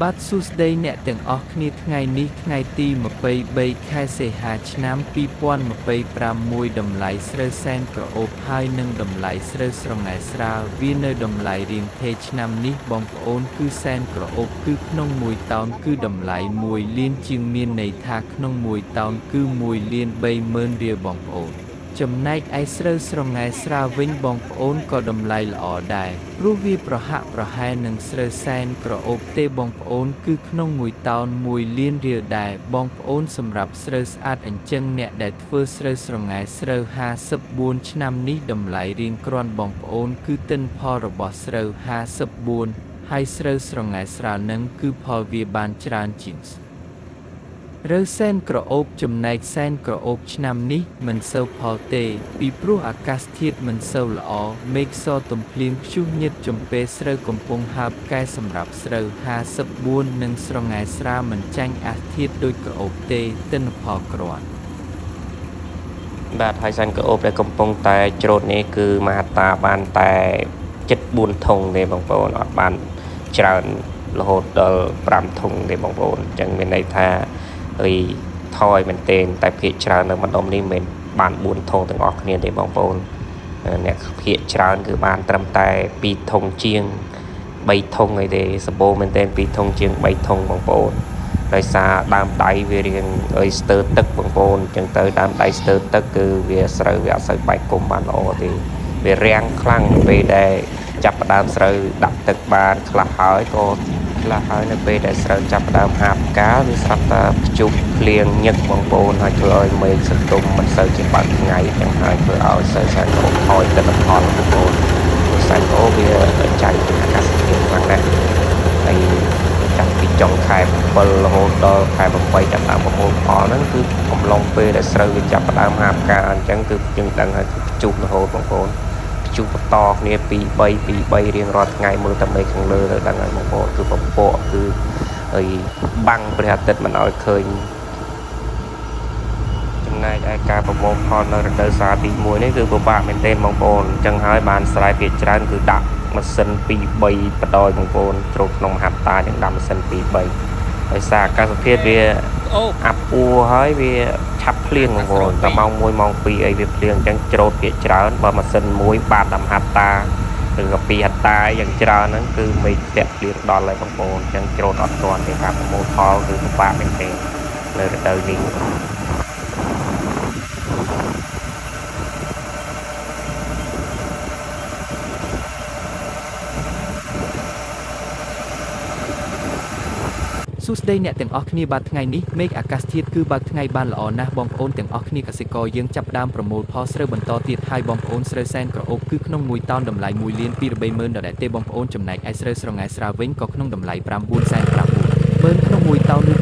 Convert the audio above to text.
បាទសួស្តីអ្នកទាំងអស់គ្នាថ្ងៃនេះថ្ងៃទី23ខែសីហាឆ្នាំ2026តម្លៃស្រូវសែនក្រអូបហើយនិងតម្លៃស្រូវស្រងែស្រាលវានៅតម្លៃរៀងភេទឆ្នាំនេះបងប្អូនគឺសែនក្រអូបគឺក្នុង1តោនគឺតម្លៃ1លានជាងមានន័យថាក្នុង1តោនគឺ1លាន30,000រៀលបងប្អូនចំណែកឯស្រូវស្រងែស្រាលវិញបងប្អូនក៏តម្លៃល្អដែរព្រោះវាប្រហាក់ប្រហែលនឹងស្រូវសែនក្រអូបទេបងប្អូនគឺក្នុង1តោន1លានរៀលដែរបងប្អូនសម្រាប់ស្រូវស្អាតអញ្ចឹងអ្នកដែលធ្វើស្រូវស្រងែស្រូវ54ឆ្នាំនេះតម្លៃរៀងគ្រាន់បងប្អូនគឺទិន្នផលរបស់ស្រូវ54ហើយស្រូវស្រងែស្រាលនឹងគឺផលវាបានច្រើនជាងរើសែនក្រអូបចំណែកសែនក្រអូបឆ្នាំនេះមិនសូវផលទេពីព្រោះអាកាសធាតុមិនសូវល្អមេឃសទំភ្លៀងព្យុះញឹកចំពេលស្រូវកំពុងហើបកែសម្រាប់ស្រូវ54និងស្រងែស្រាលមិនចាញ់អាធាតុដូចក្រអូបទេទិន្នផលគ្រាន់បាទហើយសែនក្រអូបដែលកំពុងតែច្រូតនេះគឺមហត្តាបានតែ74ធុងទេបងប្អូនអត់បានច្រើនរហូតដល់5ធុងទេបងប្អូនអញ្ចឹងមានន័យថាថយមែនទែនតែភាគច្រើននៅម្ដុំនេះមិនបាន4ធុងទាំងអស់គ្នាទេបងប្អូនអ្នកភាគច្រើនគឺបានត្រឹមតែ2ធុងជាង3ធុងអីទេសម្បូរមែនទែន2ធុងជាង3ធុងបងប្អូនដោយសារដើមដៃវារៀងស្ទើរទឹកបងប្អូនអញ្ចឹងទៅដើមដៃស្ទើរទឹកគឺវាស្រូវវាអត់សូវបែកគុំបានល្អទេវារាំងខ្លាំងពេលដែលចាប់ផ្ដើមស្រូវដាក់ទឹកបានខ្លះហើយក៏ខ្លះហើយនៅពេលដែលស្រូវចាប់ផ្ដើមហាបកាលវាស្រាប់តែព្យុះភ្លៀងញឹកបងប្អូនហើយធ្វើឲ្យមេឃសន្ទុំមិនសូវជាបើកថ្ងៃចឹងហើយធ្វើឲ្យសែនក្រអូបថយទិន្នផលបងប្អូនសែនក្រអូបវាចាញ់អាកាសធាតុខ្លាំងណាស់ហើយចាប់ពីចុងខែ7រហូតដល់ខែ8ចាប់តាមប្រមូលផលហ្នឹងគឺកំឡុងពេលដែលស្រូវវាចាប់ផ្ដើមហាបកាលអញ្ចឹងគឺយើងដឹងហើយគឺព្យុះរហូតបងប្អូនជួបបន្តគ្នា2-3រៀងរាល់ថ្ងៃមើលតែមេឃខាងលើទៅដឹងហើយបងប្អូនគឺពពកគឺហើយបាំងព្រះអាទិត្យមិនឲ្យឃើញចំណែកឯការប្រមូលផលនៅរដូវសាទី1នេះគឺពិបាកមែនទែនបងប្អូនអញ្ចឹងហើយបានស្រែភាគច្រើនគឺដាក់ម៉ាស៊ីន2-3បដ ாய் បងប្អូនចូលក្នុងមហត្តាយ៉ាងដាក់ម៉ាស៊ីន2-3ដោយសារអាកាសធាតុវាអាប់អួរហើយវាឆាប់ភ្លៀងបងប្អូនតែម៉ោង1ម៉ោង2អីវាភ្លៀងអញ្ចឹងច្រូតភាគច្រើនបើម៉ាស៊ីន1បាត10ហត្តាឬក៏2ហត្តាយ៉ាងច្រើនហ្នឹងគឺមេឃធាក់ភ្លៀងដល់ហើយបងប្អូនអញ្ចឹងច្រូតអត់ទាន់ទេការប្រមូលផលគឺពិបាកមែនទេនៅរដូវនេះសួស្តីអ្នកទាំងអស់គ្នាបាទថ្ងៃនេះមេឃអាកាសធាតុគឺបើកថ្ងៃបានល្អណាស់បងប្អូនទាំងអស់គ្នាកសិករយើងចាប់ផ្ដើមប្រមូលផលស្រូវបន្តទៀតហើយបងប្អូនស្រូវសែនក្រអូបគឺក្នុង1តោនតម្លៃ1លាន230,000ដដែលទេបងប្អូនចំណែកឯស្រូវស្រងែស្រាលវិញក៏ក្នុងតម្លៃ9,900,000ក្នុង1តោនឬ